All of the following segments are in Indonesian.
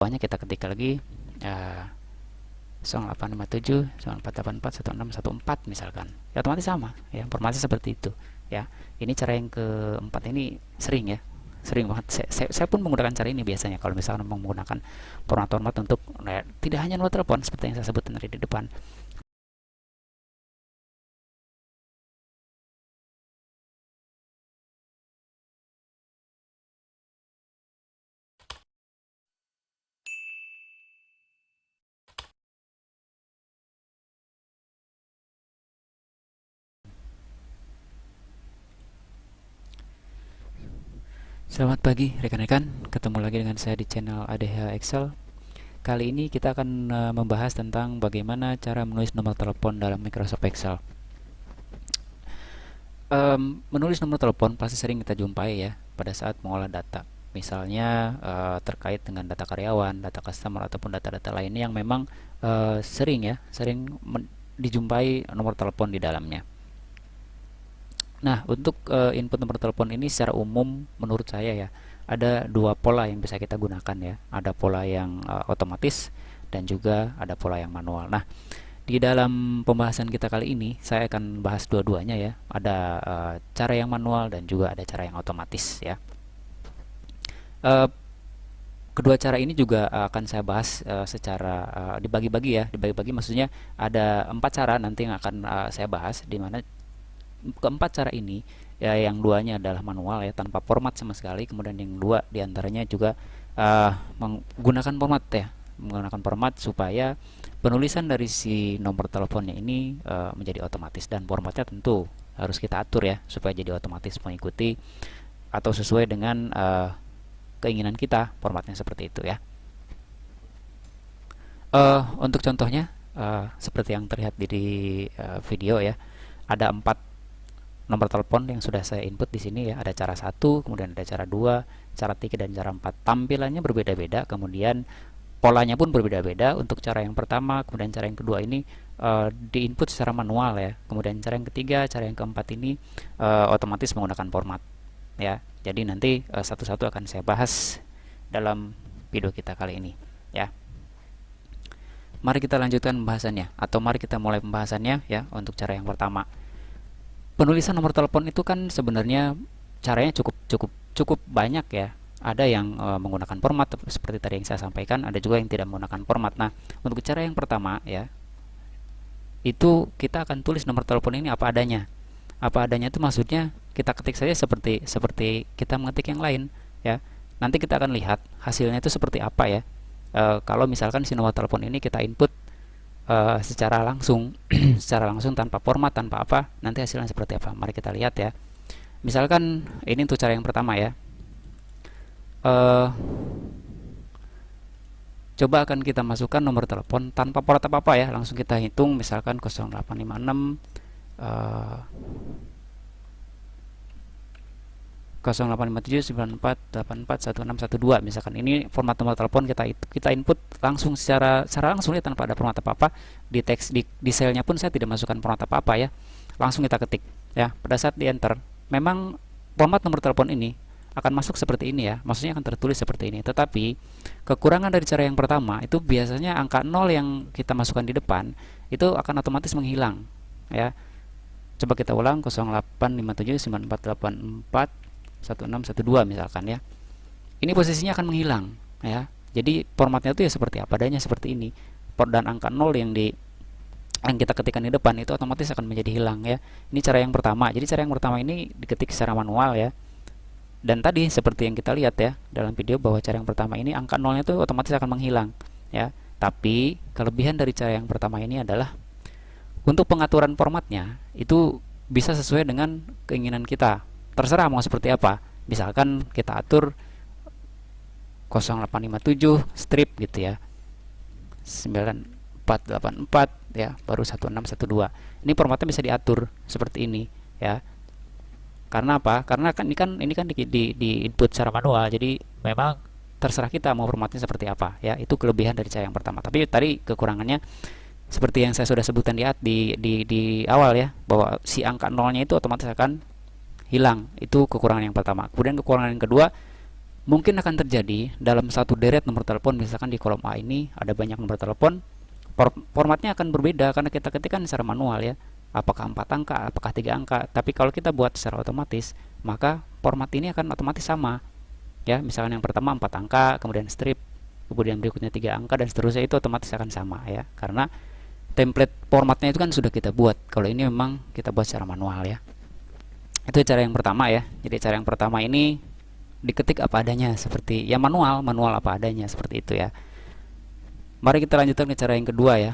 bawahnya kita ketik lagi 0857 1484 1614 misalkan, ya otomatis sama ya, informasi seperti itu ya. Ini cara yang keempat ini sering ya, sering banget saya pun menggunakan cara ini biasanya kalau misalkan menggunakan format untuk tidak hanya nomor telepon seperti yang saya sebutkan tadi di depan. Selamat pagi rekan-rekan, ketemu lagi dengan saya di channel ADH Excel. Kali ini kita akan membahas tentang bagaimana cara menulis nomor telepon dalam Microsoft Excel. Menulis nomor telepon pasti sering kita jumpai ya pada saat mengolah data. Misalnya terkait dengan data karyawan, data customer ataupun data-data lainnya yang memang sering dijumpai nomor telepon di dalamnya. Nah, untuk input nomor telepon ini secara umum menurut saya ya, ada dua pola yang bisa kita gunakan ya. Ada pola yang otomatis dan juga ada pola yang manual. Nah, di dalam pembahasan kita kali ini saya akan bahas dua-duanya ya. Ada cara yang manual dan juga ada cara yang otomatis ya. Kedua cara ini juga akan saya bahas secara dibagi-bagi ya. Dibagi-bagi maksudnya ada 4 cara nanti yang akan saya bahas, di mana keempat cara ini ya, yang duanya adalah manual ya, tanpa format sama sekali, kemudian yang dua diantaranya juga menggunakan format ya, menggunakan format supaya penulisan dari si nomor teleponnya ini menjadi otomatis, dan formatnya tentu harus kita atur ya supaya jadi otomatis mengikuti atau sesuai dengan keinginan kita, formatnya seperti itu ya. Untuk contohnya seperti yang terlihat di video ya, ada 4 nomor telepon yang sudah saya input di sini ya. Ada cara 1, kemudian ada cara 2, cara 3 dan cara 4. Tampilannya berbeda-beda, kemudian polanya pun berbeda-beda. Untuk cara yang pertama, kemudian cara yang kedua ini diinput secara manual ya. Kemudian cara yang ketiga, cara yang keempat ini otomatis menggunakan format ya. Jadi nanti satu-satu akan saya bahas dalam video kita kali ini ya. Mari kita lanjutkan pembahasannya, atau mari kita mulai pembahasannya ya. Untuk cara yang pertama, penulisan nomor telepon itu kan sebenarnya caranya cukup banyak ya. Ada yang menggunakan format seperti tadi yang saya sampaikan, ada juga yang tidak menggunakan format. Nah, untuk cara yang pertama ya, itu kita akan tulis nomor telepon ini apa adanya. Apa adanya itu maksudnya kita ketik saja seperti kita mengetik yang lain ya. Nanti kita akan lihat hasilnya itu seperti apa ya. Kalau misalkan si nomor telepon ini kita input secara langsung secara langsung tanpa format, tanpa apa, nanti hasilnya seperti apa. Mari kita lihat ya. Misalkan ini untuk cara yang pertama ya. Coba akan kita masukkan nomor telepon tanpa port apa-apa ya, langsung kita hitung. Misalkan 0856 085794841612 misalkan. Ini format nomor telepon, kita input langsung secara langsung ya, tanpa ada format apa-apa. Di teks di selnya pun saya tidak masukkan format apa-apa ya. Langsung kita ketik ya. Pada saat di enter, memang format nomor telepon ini akan masuk seperti ini ya. Maksudnya akan tertulis seperti ini. Tetapi kekurangan dari cara yang pertama itu biasanya angka 0 yang kita masukkan di depan itu akan otomatis menghilang ya. Coba kita ulang, 08579484 1612 misalkan ya. Ini posisinya akan menghilang ya. Jadi formatnya itu ya seperti apa adanya, seperti ini. Dan angka 0 yang kita ketikkan di depan itu otomatis akan menjadi hilang ya. Ini cara yang pertama. Jadi cara yang pertama ini diketik secara manual ya. Dan tadi seperti yang kita lihat ya dalam video, bahwa cara yang pertama ini angka 0-nya itu otomatis akan menghilang ya. Tapi kelebihan dari cara yang pertama ini adalah untuk pengaturan formatnya itu bisa sesuai dengan keinginan kita. Terserah mau seperti apa. Misalkan kita atur 0857 strip gitu ya, 9484 ya, baru 1612. Ini formatnya bisa diatur seperti ini ya. Karena apa? Karena kan ini kan di input secara manual. Jadi memang terserah kita mau formatnya seperti apa ya. Itu kelebihan dari cara yang pertama. Tapi tadi kekurangannya seperti yang saya sudah sebutkan di awal ya, bahwa si angka 0-nya itu otomatis akan hilang. Itu kekurangan yang pertama. Kemudian kekurangan yang kedua, mungkin akan terjadi dalam satu deret nomor telepon. Misalkan di kolom A ini ada banyak nomor telepon, formatnya akan berbeda karena kita ketikkan secara manual ya, apakah 4 angka, apakah 3 angka. Tapi kalau kita buat secara otomatis, maka format ini akan otomatis sama ya. Misalkan yang pertama 4 angka, kemudian strip, kemudian berikutnya 3 angka, dan seterusnya, itu otomatis akan sama ya, karena template formatnya itu kan sudah kita buat. Kalau ini memang kita buat secara manual ya. Itu cara yang pertama ya. Jadi cara yang pertama ini diketik apa adanya, seperti ya, manual apa adanya, seperti itu ya. Mari kita lanjutkan ke cara yang kedua ya.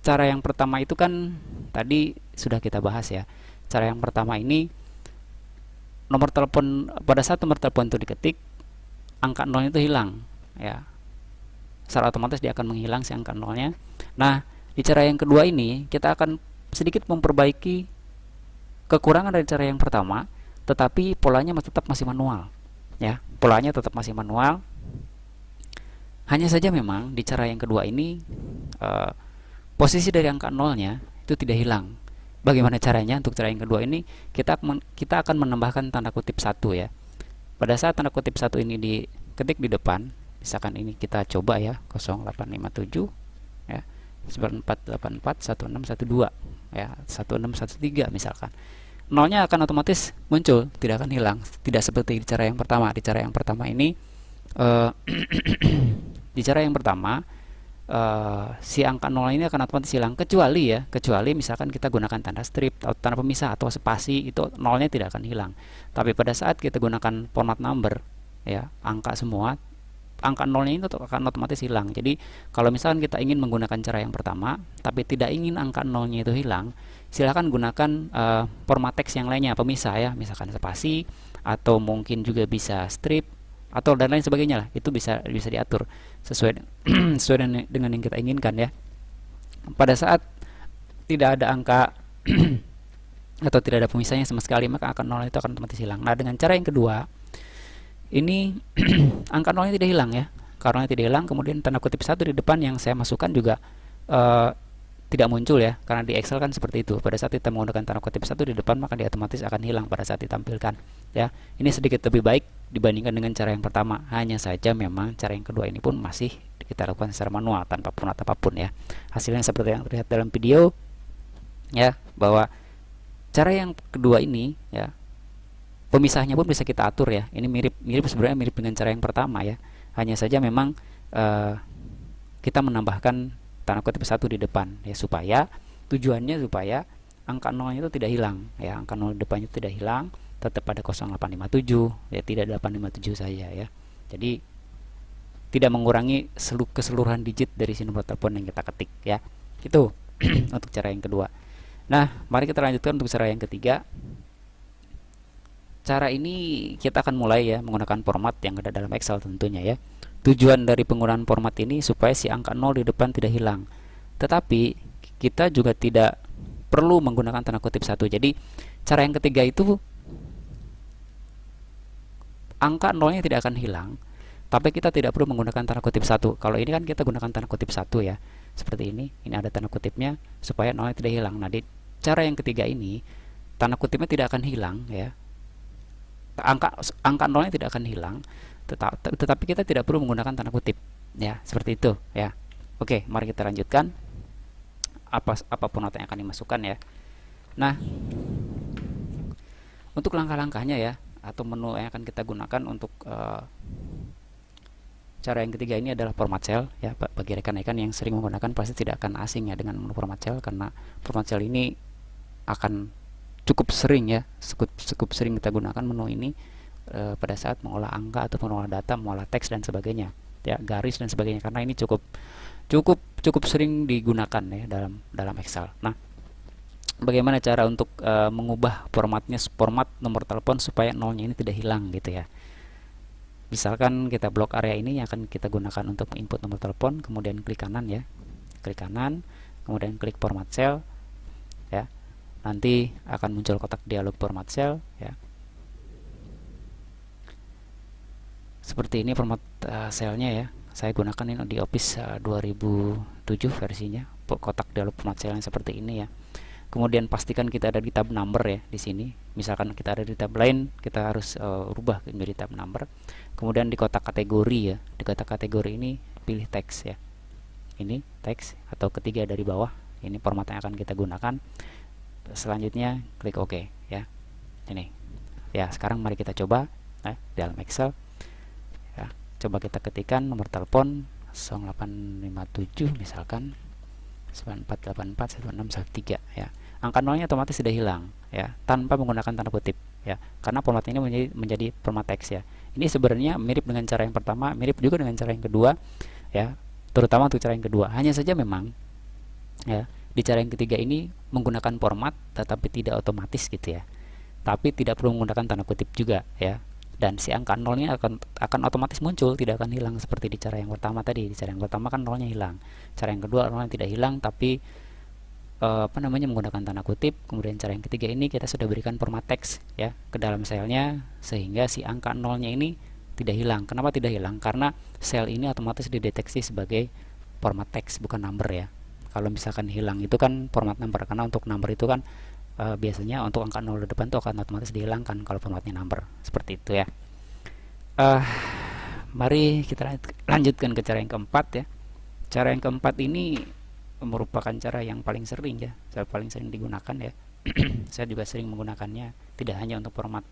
Cara yang pertama itu kan tadi sudah kita bahas ya. Cara yang pertama ini, nomor telepon, pada saat nomor telepon itu diketik, angka nolnya itu hilang ya. Secara otomatis dia akan menghilang si angka nolnya. Nah, di cara yang kedua ini kita akan sedikit memperbaiki kekurangan dari cara yang pertama, tetapi polanya tetap masih manual ya. Polanya tetap masih manual. Hanya saja memang di cara yang kedua ini posisi dari angka nolnya itu tidak hilang. Bagaimana caranya? Untuk cara yang kedua ini kita akan menambahkan tanda kutip 1 ya. Pada saat tanda kutip 1 ini diketik di depan, misalkan ini kita coba ya, 0857 ya, 9484 1612 ya, 1613 misalkan. Nolnya akan otomatis muncul, tidak akan hilang. Tidak seperti di cara yang pertama. Di cara yang pertama ini di cara yang pertama si angka 0 ini akan otomatis hilang, kecuali misalkan kita gunakan tanda strip atau tanda pemisah atau spasi, itu nolnya tidak akan hilang. Tapi pada saat kita gunakan format number ya, angka semua, angka nolnya itu akan otomatis hilang. Jadi kalau misalkan kita ingin menggunakan cara yang pertama tapi tidak ingin angka nolnya itu hilang, silahkan gunakan format teks yang lainnya, pemisah ya, misalkan spasi, atau mungkin juga bisa strip atau dan lain sebagainya lah. Itu bisa diatur sesuai sesuai dengan yang kita inginkan ya. Pada saat tidak ada angka atau tidak ada pemisahnya sama sekali, maka angka nol itu akan otomatis hilang. Nah, dengan cara yang kedua ini angka nolnya tidak hilang ya. Karena tidak hilang, kemudian tanda kutip 1 di depan yang saya masukkan juga tidak muncul ya, karena di Excel kan seperti itu. Pada saat kita menggunakan tanda kutip 1 di depan, maka dia otomatis akan hilang pada saat ditampilkan ya. Ini sedikit lebih baik dibandingkan dengan cara yang pertama. Hanya saja memang cara yang kedua ini pun masih kita lakukan secara manual tanpa format apapun ya. Hasilnya seperti yang terlihat dalam video ya, bahwa cara yang kedua ini ya, pemisahnya pun bisa kita atur ya. Ini sebenarnya mirip dengan cara yang pertama ya. Hanya saja memang kita menambahkan tanda kutip 1 di depan ya, supaya tujuannya supaya angka nolnya itu tidak hilang ya. Angka nol depannya itu tidak hilang, tetap pada 0857 ya, tidak 857 saja ya. Jadi tidak mengurangi keseluruhan digit dari si nomor telepon yang kita ketik ya. Itu untuk cara yang kedua. Nah, mari kita lanjutkan untuk cara yang ketiga. Cara ini kita akan mulai ya menggunakan format yang ada dalam Excel tentunya ya. Tujuan dari penggunaan format ini supaya si angka 0 di depan tidak hilang. Tetapi kita juga tidak perlu menggunakan tanda kutip 1. Jadi cara yang ketiga itu angka 0-nya tidak akan hilang, tapi kita tidak perlu menggunakan tanda kutip 1. Kalau ini kan kita gunakan tanda kutip 1 ya. Seperti ini ada tanda kutipnya supaya 0-nya tidak hilang. Nah, di cara yang ketiga ini tanda kutipnya tidak akan hilang ya. Angka 0-nya tidak akan hilang, tetapi kita tidak perlu menggunakan tanda kutip ya, seperti itu ya. Oke, mari kita lanjutkan apapun nota yang akan dimasukkan ya. Nah, untuk langkah-langkahnya ya, atau menu yang akan kita gunakan untuk cara yang ketiga ini adalah format cell ya. Bagi rekan-rekan yang sering menggunakan pasti tidak akan asing ya dengan menu format cell, karena format cell ini akan cukup sering ya, cukup sering kita gunakan menu ini pada saat mengolah angka atau mengolah data, mengolah teks dan sebagainya ya, garis dan sebagainya, karena ini cukup sering digunakan ya dalam Excel. Nah, bagaimana cara untuk mengubah format nomor telepon supaya nolnya ini tidak hilang gitu ya. Misalkan kita blok area ini yang akan kita gunakan untuk input nomor telepon, kemudian klik kanan ya, klik kanan, kemudian klik format cell ya. Nanti akan muncul kotak dialog format cell ya. Seperti ini format cellnya ya. Saya gunakan ini di Office 2007 versinya, kotak dialog format cell yang seperti ini ya. kemudian pastikan kita ada di tab number ya di sini. Misalkan kita ada di tab lain, kita harus rubah menjadi tab number. Kemudian di kotak kategori ya, di kotak kategori ini pilih teks ya. Ini teks atau ketiga dari bawah, ini format yang akan kita gunakan. Selanjutnya klik OK ya. Ini ya, sekarang mari kita coba dalam Excel ya. Coba kita ketikkan nomor telepon 0857 misalkan 94841613 ya. Angka nolnya otomatis sudah hilang ya, tanpa menggunakan tanda kutip ya, karena format ini menjadi format teks ya. Ini sebenarnya mirip dengan cara yang pertama, mirip juga dengan cara yang kedua ya, terutama untuk cara yang kedua. Hanya saja memang ya, di cara yang ketiga ini menggunakan format tetapi tidak otomatis gitu ya, tapi tidak perlu menggunakan tanda kutip juga ya, dan si angka nolnya akan otomatis muncul, tidak akan hilang seperti di cara yang pertama tadi. Di cara yang pertama kan nolnya hilang, cara yang kedua nolnya tidak hilang tapi menggunakan tanda kutip. Kemudian cara yang ketiga ini kita sudah berikan format teks ya ke dalam selnya, sehingga si angka nolnya ini tidak hilang. Kenapa tidak hilang? Karena sel ini otomatis dideteksi sebagai format teks, bukan number ya. Kalau misalkan hilang itu kan format number, karena untuk number itu kan biasanya untuk angka 0 di depan itu akan otomatis dihilangkan kalau formatnya number, seperti itu ya. Mari kita lanjutkan ke cara yang keempat ya. Cara yang keempat ini merupakan cara yang paling sering ya, saya paling sering digunakan ya. Saya juga sering menggunakannya, tidak hanya untuk format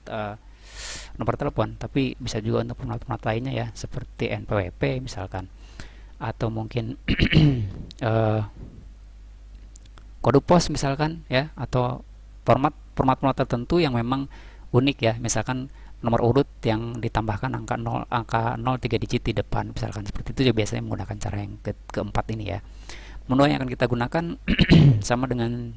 nomor telepon, tapi bisa juga untuk format-format lainnya ya, seperti NPWP misalkan, atau mungkin kode pos misalkan ya, atau format tertentu yang memang unik ya, misalkan nomor urut yang ditambahkan angka 0 3 digit di depan misalkan, seperti itu juga biasanya menggunakan cara yang keempat ini ya. Menu yang akan kita gunakan sama dengan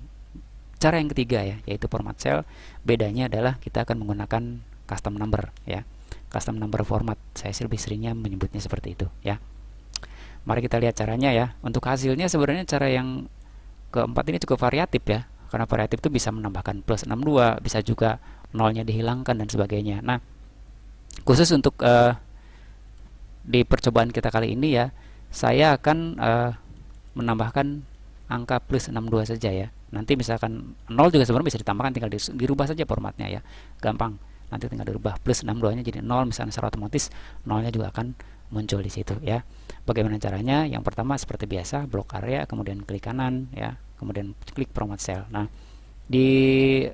cara yang ketiga ya, yaitu format cell. Bedanya adalah kita akan menggunakan custom number ya, custom number format. Saya lebih seringnya menyebutnya seperti itu ya. Mari kita lihat caranya ya. Untuk hasilnya sebenarnya cara yang keempat ini cukup variatif ya, karena variatif itu bisa menambahkan plus 62, bisa juga nolnya dihilangkan dan sebagainya. Nah, khusus untuk di percobaan kita kali ini ya, saya akan menambahkan angka plus 62 saja ya. Nanti misalkan 0 juga sebenarnya bisa ditambahkan, tinggal dirubah saja formatnya ya, gampang. Nanti tinggal dirubah plus 62 nya jadi 0 misalnya, secara otomatis nolnya juga akan muncul di situ ya. Bagaimana caranya? Yang pertama seperti biasa, blok area, kemudian klik kanan ya, kemudian klik format cell. Nah, di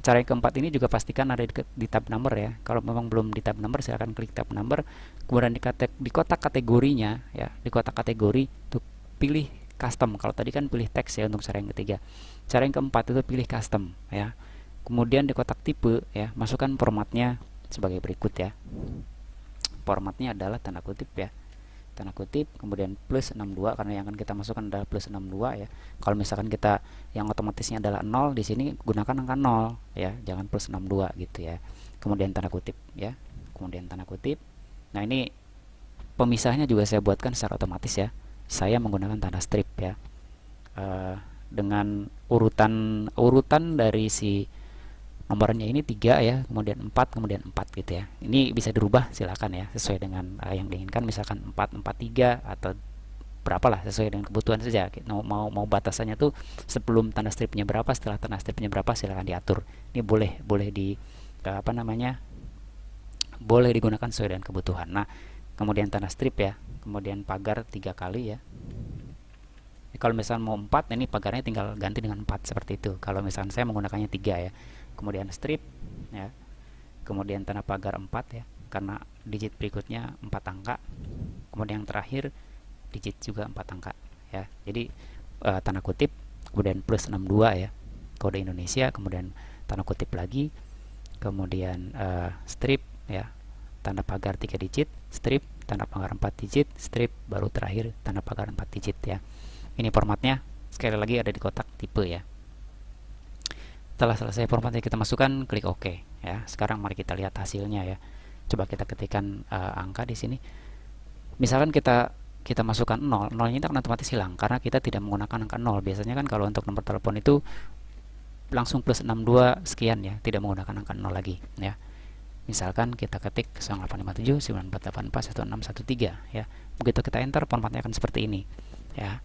cara yang keempat ini juga pastikan ada di tab number ya. Kalau memang belum di tab number, silahkan klik tab number, kemudian di kotak kategorinya ya, di kotak kategori tuh pilih custom. Kalau tadi kan pilih teks ya untuk cara yang ketiga. Cara yang keempat itu pilih custom ya. Kemudian di kotak tipe ya, masukkan formatnya sebagai berikut ya. Formatnya adalah tanda kutip ya, tanda kutip, kemudian plus 62, karena yang akan kita masukkan adalah plus 62 ya. Kalau misalkan kita yang otomatisnya adalah 0, di sini gunakan angka 0 ya, jangan plus 62 gitu ya. Kemudian tanda kutip ya, kemudian tanda kutip. Nah, ini pemisahnya juga saya buatkan secara otomatis ya. Saya menggunakan tanda strip ya, dengan urutan dari si nomornya ini 3 ya, kemudian 4, kemudian 4 gitu ya. Ini bisa dirubah silakan ya, sesuai dengan yang diinginkan, misalkan 4 4 3 atau berapalah, sesuai dengan kebutuhan saja. Mau batasannya tuh sebelum tanda stripnya berapa, setelah tanda stripnya berapa, silakan diatur. Ini boleh di boleh digunakan sesuai dengan kebutuhan. Nah, kemudian tanda strip ya, kemudian pagar 3 kali ya. Kalau misalnya mau 4, ini pagarnya tinggal ganti dengan 4 seperti itu. Kalau misalkan saya menggunakannya 3 ya. Kemudian strip ya. Kemudian tanda pagar 4 ya, karena digit berikutnya 4 angka. Kemudian yang terakhir digit juga 4 angka ya. Jadi tanda kutip, kemudian plus 62 ya, kode Indonesia, kemudian tanda kutip lagi, kemudian strip ya, tanda pagar 3 digit, strip, tanda pagar 4 digit, strip, baru terakhir tanda pagar 4 digit ya. Ini formatnya sekali lagi ada di kotak tipe ya. Setelah selesai formatnya kita masukkan, klik OK ya. Sekarang mari kita lihat hasilnya ya. Coba kita ketikkan angka di sini. Misalkan kita masukkan 0, 0 ini akan otomatis hilang karena kita tidak menggunakan angka 0. Biasanya kan kalau untuk nomor telepon itu langsung plus 62 sekian ya, tidak menggunakan angka 0 lagi ya. Misalkan kita ketik 0857 9484 1613 ya. Begitu kita enter, formatnya akan seperti ini ya.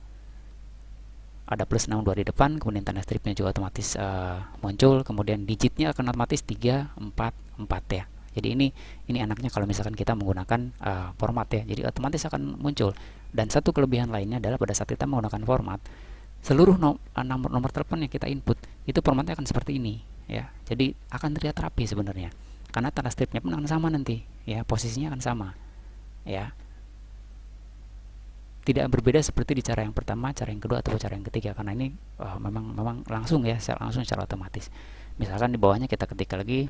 ada plus 62 di depan, kemudian tanda stripnya juga otomatis muncul, kemudian digitnya akan otomatis 3, 4, 4 ya. Jadi ini anaknya kalau misalkan kita menggunakan format ya, jadi otomatis akan muncul. Dan satu kelebihan lainnya adalah pada saat kita menggunakan format, seluruh nomor telepon yang kita input itu formatnya akan seperti ini ya. Jadi akan terlihat rapi sebenarnya, karena tanda stripnya pun akan sama nanti ya, posisinya akan sama ya. Tidak berbeda seperti di cara yang pertama, cara yang kedua, atau cara yang ketiga, karena ini memang langsung ya, secara otomatis. Misalkan di bawahnya kita ketik lagi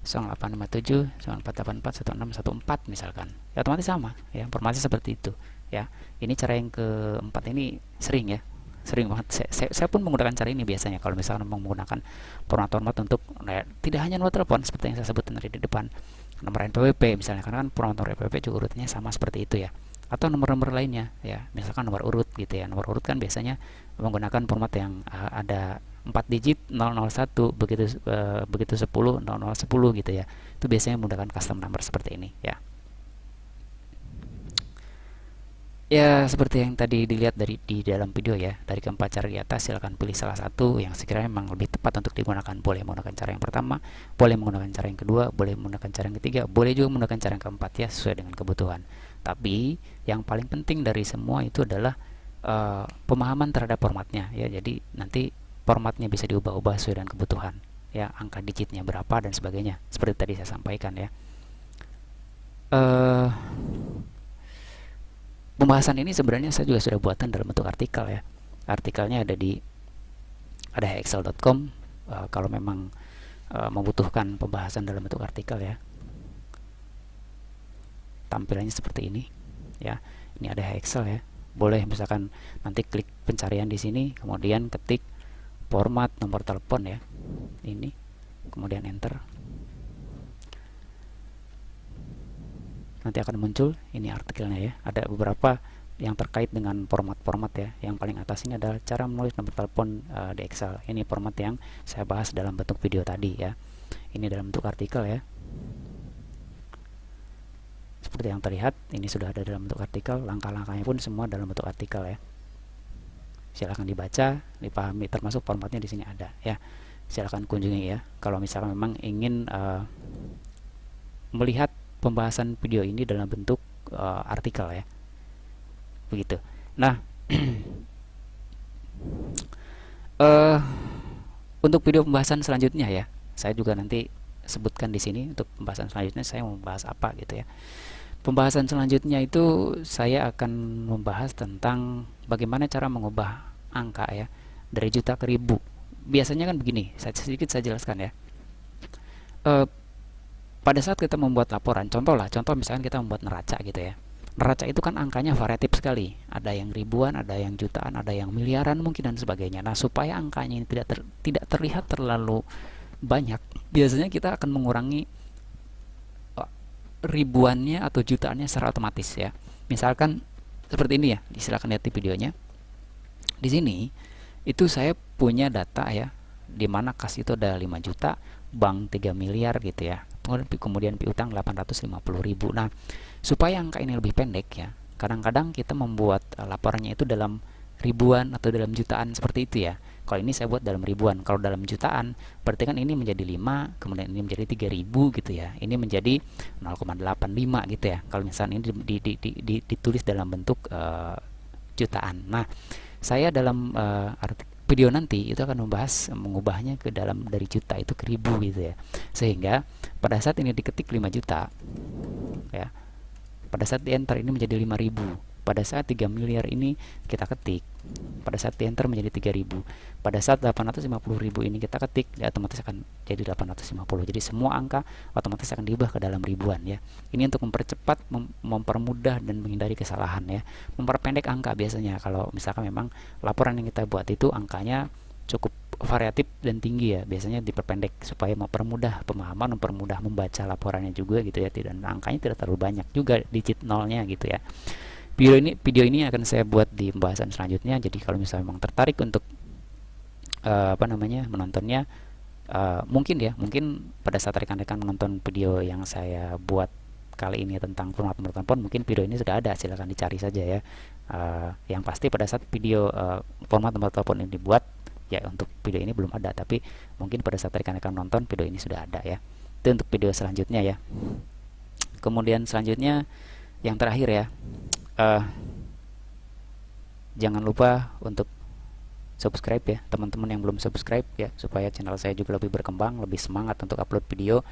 0857 1484 1614 misalkan, ya otomatis sama ya, informasi seperti itu ya. Ini cara yang keempat, ini sering ya, sering banget saya pun menggunakan cara ini biasanya kalau misalkan menggunakan format untuk tidak hanya nomor telepon seperti yang saya sebutkan tadi di depan, nomor NPWP misalnya, karena kan format nomor NPWP juga urutannya sama seperti itu ya, atau nomor-nomor lainnya ya, misalkan nomor urut gitu ya. Nomor urut kan biasanya menggunakan format yang ada 4 digit 001, begitu 10 0010 gitu ya. Itu biasanya menggunakan custom number seperti ini ya. Ya, seperti yang tadi dilihat di dalam video ya, dari keempat cara di atas, silakan pilih salah satu yang sekiranya memang lebih tepat untuk digunakan. Boleh menggunakan cara yang pertama, boleh menggunakan cara yang kedua, boleh menggunakan cara yang ketiga, boleh juga menggunakan cara yang keempat ya, sesuai dengan kebutuhan. Tapi yang paling penting dari semua itu adalah pemahaman terhadap formatnya ya. Jadi nanti formatnya bisa diubah-ubah sesuai dengan kebutuhan ya, angka digitnya berapa dan sebagainya, seperti tadi saya sampaikan ya. Pembahasan ini sebenarnya saya juga sudah buatan dalam bentuk artikel ya. Artikelnya ada excel.com kalau memang membutuhkan pembahasan dalam bentuk artikel ya. Tampilannya seperti ini ya. Ini ada Excel ya. Boleh misalkan nanti klik pencarian di sini, kemudian ketik format nomor telepon ya. Ini, kemudian enter. Nanti akan muncul ini artikelnya ya. Ada beberapa yang terkait dengan format-format ya. Yang paling atas ini adalah cara menulis nomor telepon di Excel. Ini format yang saya bahas dalam bentuk video tadi ya. Ini dalam bentuk artikel ya. Seperti yang terlihat, ini sudah ada dalam bentuk artikel, langkah-langkahnya pun semua dalam bentuk artikel ya. Silahkan dibaca, dipahami, termasuk formatnya di sini ada ya. Silahkan kunjungi ya, kalau misalkan memang ingin melihat pembahasan video ini dalam bentuk artikel ya. Begitu. Nah, untuk video pembahasan selanjutnya ya, saya juga nanti sebutkan di sini untuk pembahasan selanjutnya saya mau membahas apa gitu ya. Pembahasan selanjutnya itu saya akan membahas tentang bagaimana cara mengubah angka ya dari juta ke ribu. Biasanya kan begini, sedikit saya jelaskan ya. Pada saat kita membuat laporan, contoh misalkan kita membuat neraca gitu ya. Neraca itu kan angkanya variatif sekali. Ada yang ribuan, ada yang jutaan, ada yang miliaran mungkin dan sebagainya. Nah, supaya angkanya ini tidak terlihat terlalu banyak, biasanya kita akan mengurangi ribuannya atau jutaannya secara otomatis ya. Misalkan seperti ini ya, silakan lihat di videonya. Di sini itu saya punya data ya, di mana kas itu ada 5 juta, bank 3 miliar gitu ya. Kemudian piutang 850.000. Nah, supaya angka ini lebih pendek ya, kadang-kadang kita membuat laporannya itu dalam ribuan atau dalam jutaan seperti itu ya. Kalau ini saya buat dalam ribuan. Kalau dalam jutaan berarti kan ini menjadi 5, kemudian ini menjadi 3000 gitu ya. Ini menjadi 0,85 gitu ya. Kalau misalnya ini ditulis dalam bentuk jutaan. Nah, saya dalam video nanti itu akan membahas mengubahnya ke dalam dari juta itu ke ribu gitu ya. Sehingga pada saat ini diketik 5 juta ya. Pada saat di enter ini menjadi 5000. Pada saat 3 miliar ini kita ketik, pada saat di enter menjadi 3000. Pada saat 850.000 ini kita ketik, ya otomatis akan jadi 850. Jadi semua angka otomatis akan diubah ke dalam ribuan ya. Ini untuk mempercepat, mempermudah dan menghindari kesalahan ya. Memperpendek angka biasanya kalau misalkan memang laporan yang kita buat itu angkanya cukup variatif dan tinggi ya, biasanya diperpendek supaya mempermudah pemahaman, mempermudah membaca laporannya juga gitu ya, dan angkanya tidak terlalu banyak juga digit nolnya gitu ya. Video ini akan saya buat di pembahasan selanjutnya. Jadi kalau misalnya memang tertarik untuk menontonnya, mungkin pada saat rekan-rekan menonton video yang saya buat kali ini tentang format nomor telepon, mungkin video ini sudah ada, silahkan dicari saja ya. Yang pasti pada saat video format nomor telepon ini dibuat, ya untuk video ini belum ada, tapi mungkin pada saat rekan-rekan nonton video ini sudah ada ya. Itu untuk video selanjutnya ya. Kemudian selanjutnya yang terakhir ya, jangan lupa untuk subscribe ya, teman-teman yang belum subscribe ya, supaya channel saya juga lebih berkembang, lebih semangat untuk upload video.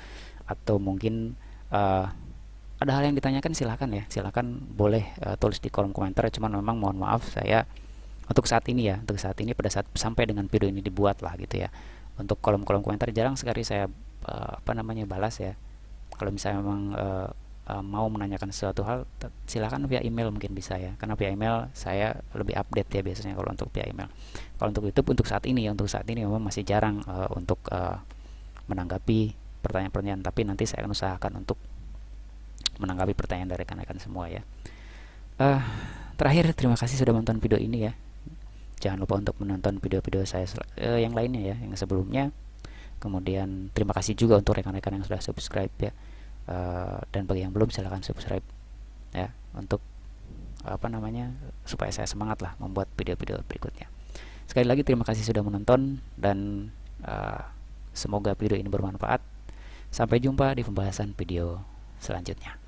Atau mungkin ada hal yang ditanyakan, silahkan ya, silahkan boleh tulis di kolom komentar. Cuman memang mohon maaf, saya untuk saat ini ya, untuk saat ini pada saat sampai dengan video ini dibuat lah gitu ya, untuk kolom-kolom komentar jarang sekali saya balas ya. Kalau misalnya memang mau menanyakan sesuatu hal, silahkan via email mungkin bisa ya, karena via email saya lebih update ya biasanya kalau untuk via email. Kalau untuk YouTube untuk saat ini ya, untuk saat ini memang masih jarang untuk menanggapi pertanyaan-pertanyaan, tapi nanti saya akan usahakan untuk menanggapi pertanyaan dari rekan-rekan semua ya. Terakhir, terima kasih sudah menonton video ini ya. Jangan lupa untuk menonton video-video saya yang lainnya ya, yang sebelumnya. Kemudian terima kasih juga untuk rekan-rekan yang sudah subscribe ya. Dan bagi yang belum, silahkan subscribe ya, untuk supaya saya semangat lah membuat video-video berikutnya. Sekali lagi terima kasih sudah menonton, dan semoga video ini bermanfaat. Sampai jumpa di pembahasan video selanjutnya.